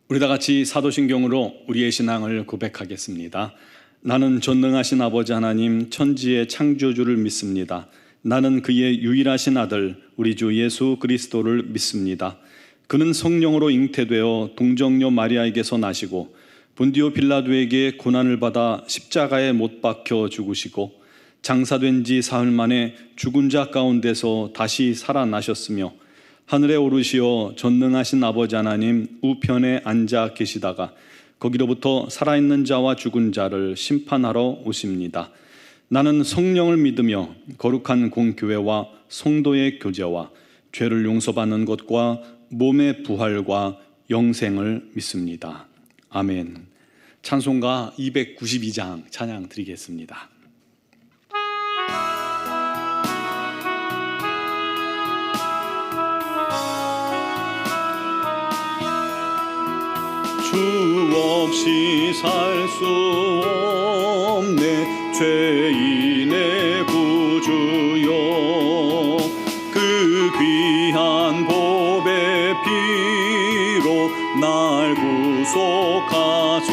우리 다 같이 사도신경으로 우리의 신앙을 고백하겠습니다. 나는 전능하신 아버지 하나님 천지의 창조주를 믿습니다. 나는 그의 유일하신 아들 우리 주 예수 그리스도를 믿습니다. 그는 성령으로 잉태되어 동정녀 마리아에게서 나시고 본디오 빌라도에게 고난을 받아 십자가에 못 박혀 죽으시고 장사된 지 사흘 만에 죽은 자 가운데서 다시 살아나셨으며 하늘에 오르시어 전능하신 아버지 하나님 우편에 앉아 계시다가 거기로부터 살아있는 자와 죽은 자를 심판하러 오십니다. 나는 성령을 믿으며 거룩한 공교회와 성도의 교제와 죄를 용서받는 것과 몸의 부활과 영생을 믿습니다. 아멘. 찬송가 292장 찬양 드리겠습니다. 주 없이 살 수 없네 죄인의 구주여 그 귀한 보배 피로 날 구속하소서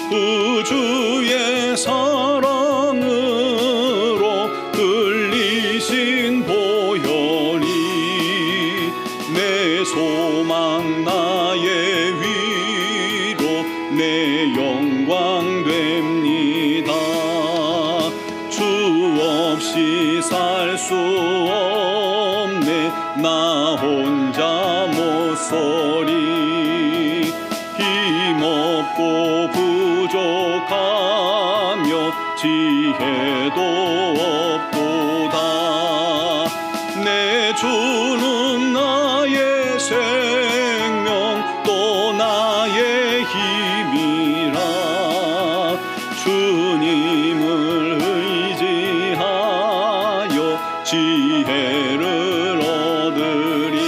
구주의 사랑으로 흘리신 보혈이 내 소망 나의 위로 내 영광 됩니다. 주 없이 살 수 없네 나 혼자 못 서리 힘없고 부족하며 지혜도 없도다 내 주는 나의 생명 또 나의 힘이라 주님을 의지하여 지혜를 얻으리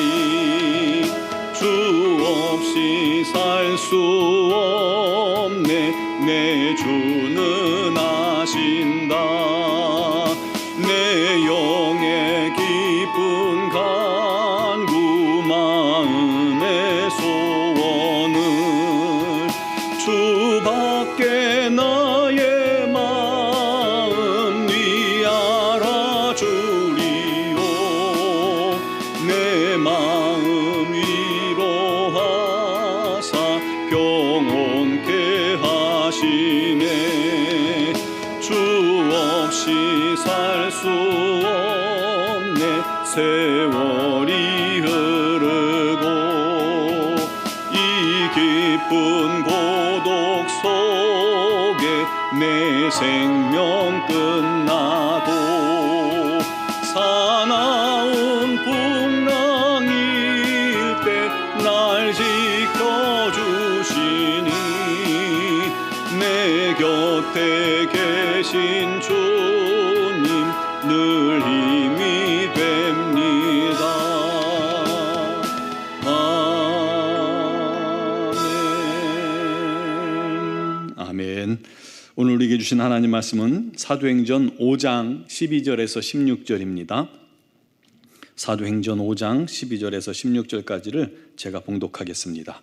주 없이 살 수 없네 내 주는 아신다 내 영의 기쁜 간구 마음의 소원을 주밖에 나의 마음 네 알아주리요 내 마음 위로하사 평온케 하시네 주 없이 살 수 없네 세월이 흐르고 이 깊은 고독 속에 내 생명 끝나도 사나운 풍랑일 때 날 지켜주시니 내 곁에 계신 주님 늘 힘이 됩니다. 아멘. 아멘. 오늘 우리에게 주신 하나님 말씀은 사도행전 5장 12절에서 16절입니다. 사도행전 5장 12절에서 16절까지를 제가 봉독하겠습니다.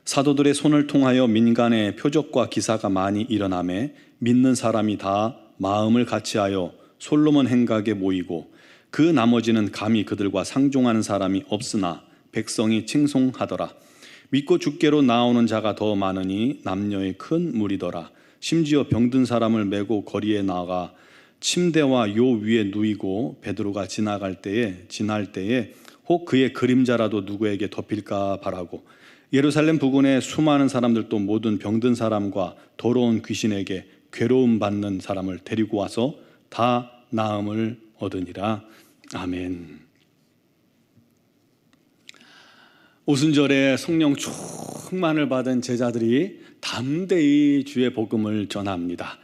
사도들의 손을 통하여 민간의 표적과 기사가 많이 일어나매 믿는 사람이 다 마음을 같이하여 솔로몬 행각에 모이고 그 나머지는 감히 그들과 상종하는 사람이 없으나 백성이 칭송하더라. 믿고 주께로 나오는 자가 더 많으니 남녀의 큰 무리더라. 심지어 병든 사람을 메고 거리에 나가 침대와 요 위에 누이고 베드로가 지날 때에 혹 그의 그림자라도 누구에게 덮일까 바라고 예루살렘 부근의 수많은 사람들도 모든 병든 사람과 더러운 귀신에게 괴로움 받는 사람을 데리고 와서 다 나음을 얻으니라. 아멘. 오순절에 성령 충만을 받은 제자들이 담대히 주의 복음을 전합니다.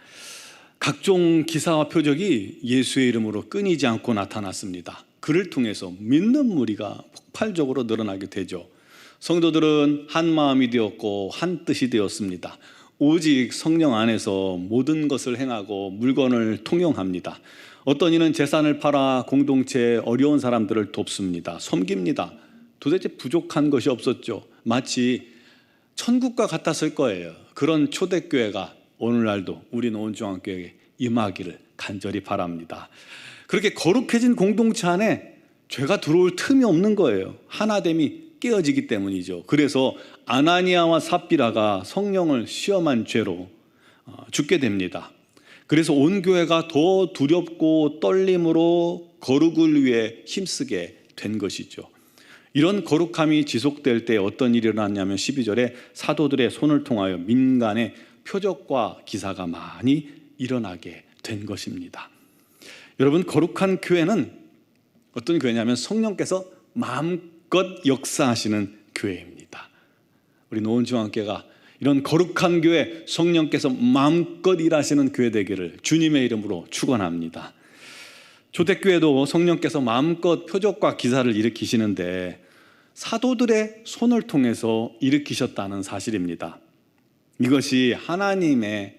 각종 기사와 표적이 예수의 이름으로 끊이지 않고 나타났습니다. 그를 통해서 믿는 무리가 폭발적으로 늘어나게 되죠. 성도들은 한 마음이 되었고 한 뜻이 되었습니다. 오직 성령 안에서 모든 것을 행하고 물건을 통용합니다. 어떤 이는 재산을 팔아 공동체에 어려운 사람들을 돕습니다. 섬깁니다. 도대체 부족한 것이 없었죠. 마치 천국과 같았을 거예요. 그런 초대교회가 오늘날도 우리 노원중앙교회에 임하기를 간절히 바랍니다. 그렇게 거룩해진 공동체 안에 죄가 들어올 틈이 없는 거예요. 하나됨이 깨어지기 때문이죠. 그래서 아나니아와 삽비라가 성령을 시험한 죄로 죽게 됩니다. 그래서 온 교회가 더 두렵고 떨림으로 거룩을 위해 힘쓰게 된 것이죠. 이런 거룩함이 지속될 때 어떤 일이 일어났냐면 12절에 사도들의 손을 통하여 민간의 표적과 기사가 많이 일어나게 된 것입니다. 여러분, 거룩한 교회는 어떤 교회냐면 성령께서 마음껏 역사하시는 교회입니다. 우리 노원중앙교회가 이런 거룩한 교회, 성령께서 마음껏 일하시는 교회 되기를 주님의 이름으로 축원합니다. 초대교회도 성령께서 마음껏 표적과 기사를 일으키시는데 사도들의 손을 통해서 일으키셨다는 사실입니다. 이것이 하나님의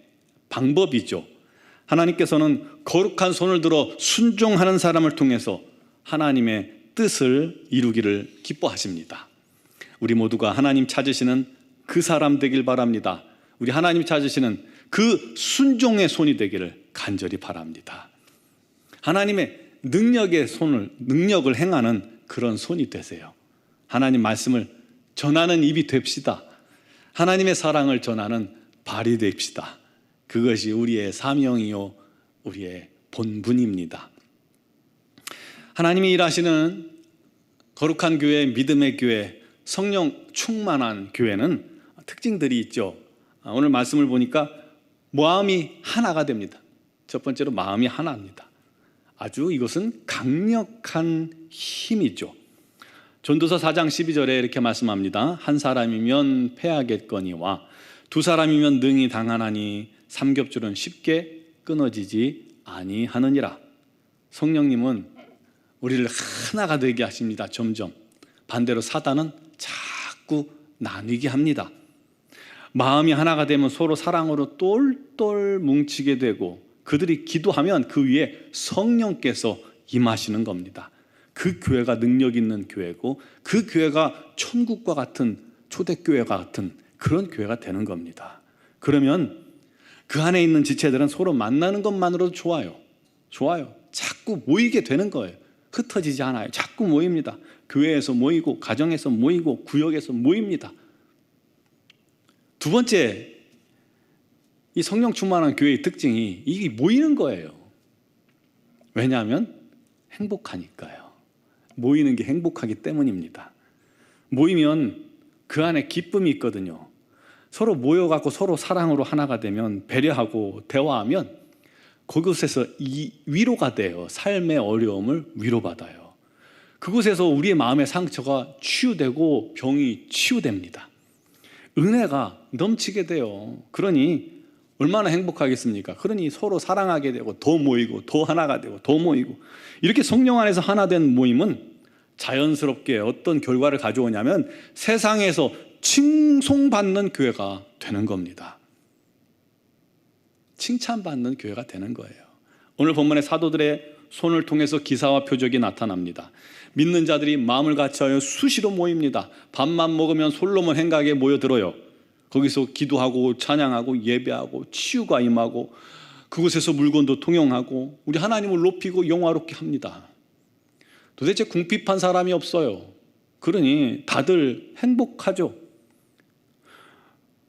방법이죠. 하나님께서는 거룩한 손을 들어 순종하는 사람을 통해서 하나님의 뜻을 이루기를 기뻐하십니다. 우리 모두가 하나님 찾으시는 그 사람 되길 바랍니다. 우리 하나님 찾으시는 그 순종의 손이 되기를 간절히 바랍니다. 하나님의 능력을 행하는 그런 손이 되세요. 하나님 말씀을 전하는 입이 됩시다. 하나님의 사랑을 전하는 발이 됩시다. 그것이 우리의 사명이요 우리의 본분입니다. 하나님이 일하시는 거룩한 교회, 믿음의 교회, 성령 충만한 교회는 특징들이 있죠. 오늘 말씀을 보니까 마음이 하나가 됩니다. 첫 번째로 마음이 하나입니다. 아주 이것은 강력한 힘이죠. 전도서 4장 12절에 이렇게 말씀합니다. 한 사람이면 패하겠거니와 두 사람이면 능히 당하나니 삼겹줄은 쉽게 끊어지지 아니하느니라. 성령님은 우리를 하나가 되게 하십니다. 점점. 반대로 사단은 자꾸 나뉘게 합니다. 마음이 하나가 되면 서로 사랑으로 똘똘 뭉치게 되고 그들이 기도하면 그 위에 성령께서 임하시는 겁니다. 그 교회가 능력 있는 교회고 그 교회가 천국과 같은 초대교회가 같은 그런 교회가 되는 겁니다. 그러면 그 안에 있는 지체들은 서로 만나는 것만으로도 좋아요. 자꾸 모이게 되는 거예요. 흩어지지 않아요. 자꾸 모입니다. 교회에서 모이고 가정에서 모이고 구역에서 모입니다. 두 번째, 이 성령 충만한 교회의 특징이 이게 모이는 거예요. 왜냐하면 행복하니까요. 모이는 게 행복하기 때문입니다. 모이면 그 안에 기쁨이 있거든요. 서로 모여갖고 서로 사랑으로 하나가 되면 배려하고 대화하면 그곳에서 이 위로가 돼요. 삶의 어려움을 위로받아요. 그곳에서 우리의 마음의 상처가 치유되고 병이 치유됩니다. 은혜가 넘치게 돼요. 그러니 얼마나 행복하겠습니까? 그러니 서로 사랑하게 되고 더 모이고 더 하나가 되고 더 모이고 이렇게 성령 안에서 하나 된 모임은 자연스럽게 어떤 결과를 가져오냐면 세상에서 칭송받는 교회가 되는 겁니다. 칭찬받는 교회가 되는 거예요. 오늘 본문의 사도들의 손을 통해서 기사와 표적이 나타납니다. 믿는 자들이 마음을 같이하여 수시로 모입니다. 밥만 먹으면 솔로몬 행각에 모여들어요. 거기서 기도하고 찬양하고 예배하고 치유가 임하고 그곳에서 물건도 통용하고 우리 하나님을 높이고 영화롭게 합니다. 도대체 궁핍한 사람이 없어요. 그러니 다들 행복하죠.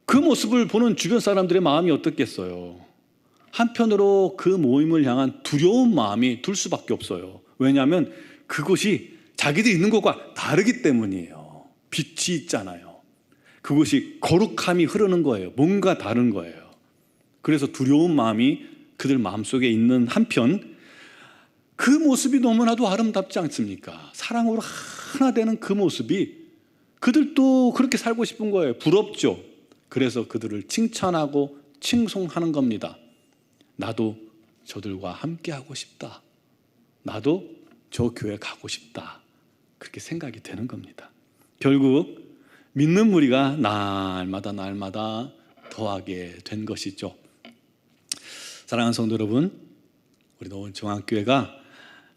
그 모습을 보는 주변 사람들의 마음이 어떻겠어요? 한편으로 그 모임을 향한 두려운 마음이 들 수밖에 없어요. 왜냐하면 그곳이 자기들이 있는 것과 다르기 때문이에요. 빛이 있잖아요. 그곳이 거룩함이 흐르는 거예요. 뭔가 다른 거예요. 그래서 두려운 마음이 그들 마음속에 있는 한편 그 모습이 너무나도 아름답지 않습니까? 사랑으로 하나 되는 그 모습이 그들도 그렇게 살고 싶은 거예요. 부럽죠. 그래서 그들을 칭찬하고 칭송하는 겁니다. 나도 저들과 함께 하고 싶다. 나도 저 교회 가고 싶다. 그렇게 생각이 되는 겁니다. 결국 믿는 무리가 날마다 더하게 된 것이죠. 사랑하는 성도 여러분, 우리 노원중앙교회가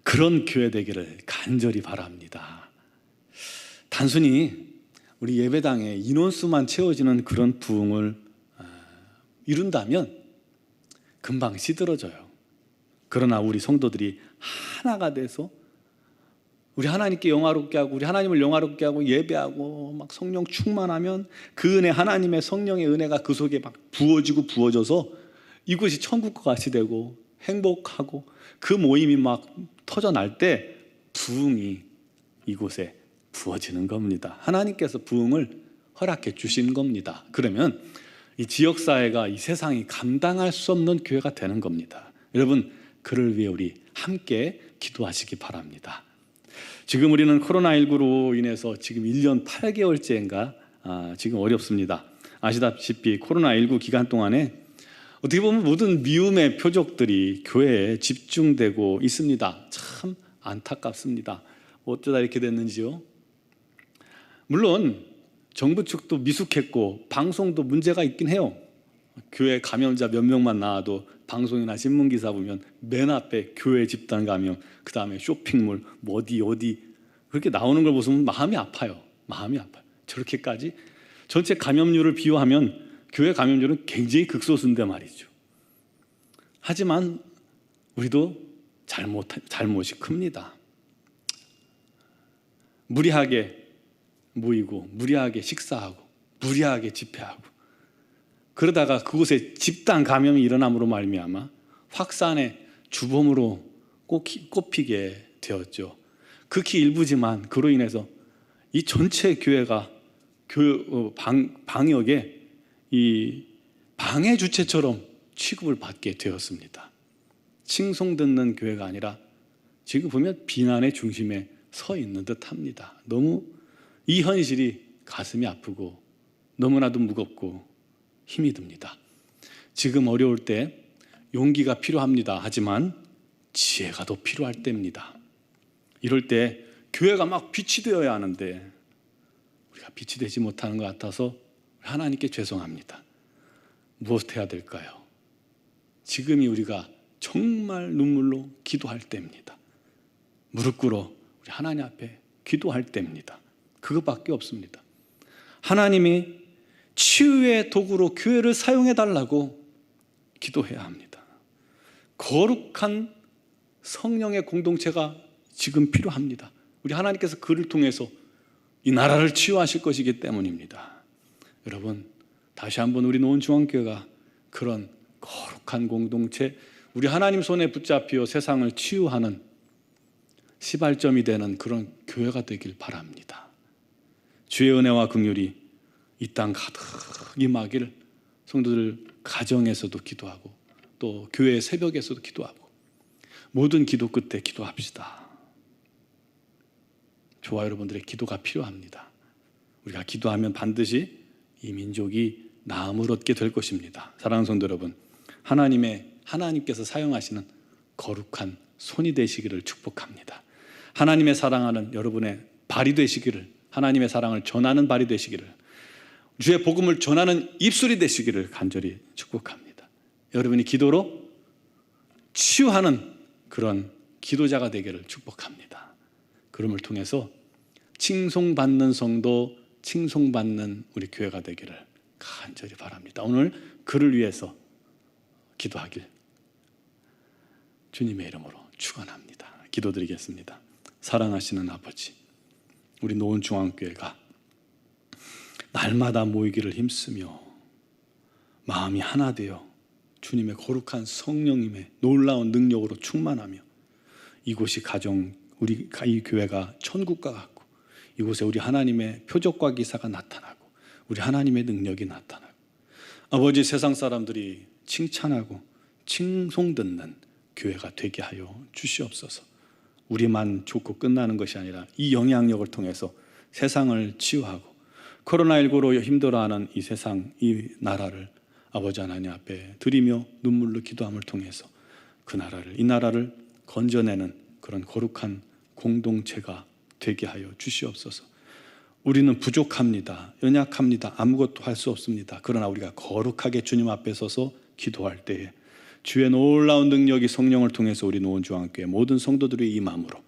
그런 교회 되기를 간절히 바랍니다. 단순히 우리 예배당의 인원수만 채워지는 그런 부흥을 이룬다면 금방 시들어져요. 그러나 우리 성도들이 하나가 돼서 우리 하나님께 영화롭게 하고 우리 하나님을 영화롭게 하고 예배하고 막 성령 충만하면 그 은혜, 하나님의 성령의 은혜가 그 속에 막 부어지고 부어져서 이곳이 천국과 같이 되고 행복하고 그 모임이 막 터져날 때 부흥이 이곳에 부어지는 겁니다. 하나님께서 부흥을 허락해 주신 겁니다. 그러면 이 지역사회가, 이 세상이 감당할 수 없는 교회가 되는 겁니다. 여러분, 그를 위해 우리 함께 기도하시기 바랍니다. 지금 우리는 코로나19로 인해서 지금 1년 8개월째인가 지금 어렵습니다. 아시다시피 코로나19 기간 동안에 어떻게 보면 모든 미움의 표적들이 교회에 집중되고 있습니다. 참 안타깝습니다. 어쩌다 이렇게 됐는지요? 물론 정부 측도 미숙했고 방송도 문제가 있긴 해요. 교회 감염자 몇 명만 나와도 방송이나 신문기사 보면 맨 앞에 교회 집단 감염, 그 다음에 쇼핑몰, 뭐 어디 그렇게 나오는 걸 보시면 마음이 아파요. 마음이 아파요. 저렇게까지 전체 감염률을 비교하면 교회 감염률은 굉장히 극소수인데 말이죠. 하지만 우리도 잘못이 큽니다. 무리하게 모이고 무리하게 식사하고 무리하게 집회하고 그러다가 그곳에 집단 감염이 일어남으로 말미암아 확산의 주범으로 꼽히게 되었죠. 극히 일부지만 그로 인해서 이 전체 교회가 방역의 이 방해 주체처럼 취급을 받게 되었습니다. 칭송 듣는 교회가 아니라 지금 보면 비난의 중심에 서 있는 듯합니다. 너무 이 현실이 가슴이 아프고 너무나도 무겁고 힘이 듭니다. 지금 어려울 때 용기가 필요합니다. 하지만 지혜가 더 필요할 때입니다. 이럴 때 교회가 막 빛이 되어야 하는데 우리가 빛이 되지 못하는 것 같아서 하나님께 죄송합니다. 무엇 해야 될까요? 지금이 우리가 정말 눈물로 기도할 때입니다. 무릎 꿇어 우리 하나님 앞에 기도할 때입니다. 그것밖에 없습니다. 하나님이 치유의 도구로 교회를 사용해 달라고 기도해야 합니다. 거룩한 성령의 공동체가 지금 필요합니다. 우리 하나님께서 그를 통해서 이 나라를 치유하실 것이기 때문입니다. 여러분, 다시 한번 우리 노원중앙교회가 그런 거룩한 공동체, 우리 하나님 손에 붙잡혀 세상을 치유하는 시발점이 되는 그런 교회가 되길 바랍니다. 주의 은혜와 긍휼이 이 땅 가득 임하기를 성도들 가정에서도 기도하고 또 교회 새벽에서도 기도하고 모든 기도 끝에 기도합시다. 저와 여러분들의 기도가 필요합니다. 우리가 기도하면 반드시 이 민족이 나음을 얻게 될 것입니다. 사랑하는 성도 여러분, 하나님께서 사용하시는 거룩한 손이 되시기를 축복합니다. 하나님의 사랑하는 여러분의 발이 되시기를, 하나님의 사랑을 전하는 발이 되시기를, 주의 복음을 전하는 입술이 되시기를 간절히 축복합니다. 여러분이 기도로 치유하는 그런 기도자가 되기를 축복합니다. 그럼을 통해서 칭송받는 성도, 칭송받는 우리 교회가 되기를 간절히 바랍니다. 오늘 그를 위해서 기도하길 주님의 이름으로 축원합니다. 기도드리겠습니다. 사랑하시는 아버지, 우리 노원중앙교회가 날마다 모이기를 힘쓰며 마음이 하나 되어 주님의 거룩한 성령님의 놀라운 능력으로 충만하며 이곳이 우리 이 교회가 천국과 같고 이곳에 우리 하나님의 표적과 기사가 나타나고 우리 하나님의 능력이 나타나고 아버지, 세상 사람들이 칭찬하고 칭송 듣는 교회가 되게 하여 주시옵소서. 우리만 좋고 끝나는 것이 아니라 이 영향력을 통해서 세상을 치유하고 코로나19로 힘들어하는 이 세상, 이 나라를 아버지 하나님 앞에 드리며 눈물로 기도함을 통해서 이 나라를 건져내는 그런 거룩한 공동체가 되게 하여 주시옵소서. 우리는 부족합니다. 연약합니다. 아무것도 할 수 없습니다. 그러나 우리가 거룩하게 주님 앞에 서서 기도할 때에 주의 놀라운 능력이 성령을 통해서 우리 노원중앙교회 모든 성도들의 이 마음으로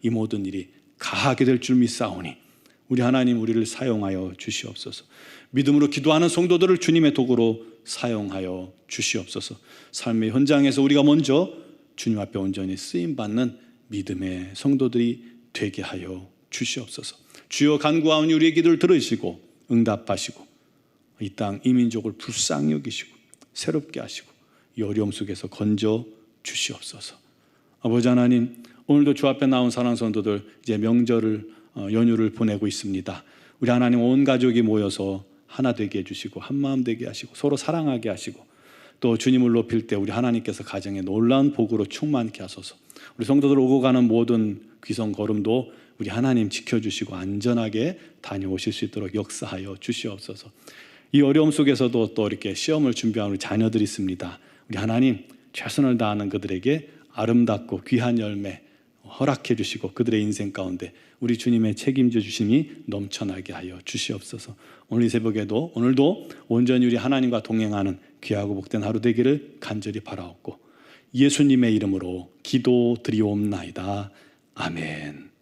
이 모든 일이 가하게 될 줄 믿사오니 우리 하나님 우리를 사용하여 주시옵소서. 믿음으로 기도하는 성도들을 주님의 도구로 사용하여 주시옵소서. 삶의 현장에서 우리가 먼저 주님 앞에 온전히 쓰임받는 믿음의 성도들이 되게 하여 주시옵소서. 주여 간구하오니 우리의 기도를 들으시고 응답하시고 이 땅 이민족을 불쌍히 여기시고 새롭게 하시고 이 어려움 속에서 건져 주시옵소서. 아버지 하나님, 오늘도 주 앞에 나온 사랑하는 성도들 이제 명절을 연휴를 보내고 있습니다. 우리 하나님 온 가족이 모여서 하나 되게 해주시고 한마음 되게 하시고 서로 사랑하게 하시고 또 주님을 높일 때 우리 하나님께서 가정에 놀라운 복으로 충만케 하소서. 우리 성도들 오고 가는 모든 귀성 걸음도 우리 하나님 지켜주시고 안전하게 다녀오실 수 있도록 역사하여 주시옵소서. 이 어려움 속에서도 또 이렇게 시험을 준비하는 우리 자녀들이 있습니다. 우리 하나님 최선을 다하는 그들에게 아름답고 귀한 열매 허락해 주시고 그들의 인생 가운데 우리 주님의 책임져 주심이 넘쳐나게 하여 주시옵소서. 오늘 이 새벽에도 오늘도 온전히 우리 하나님과 동행하는 귀하고 복된 하루 되기를 간절히 바라옵고 예수님의 이름으로 기도드리옵나이다. 아멘.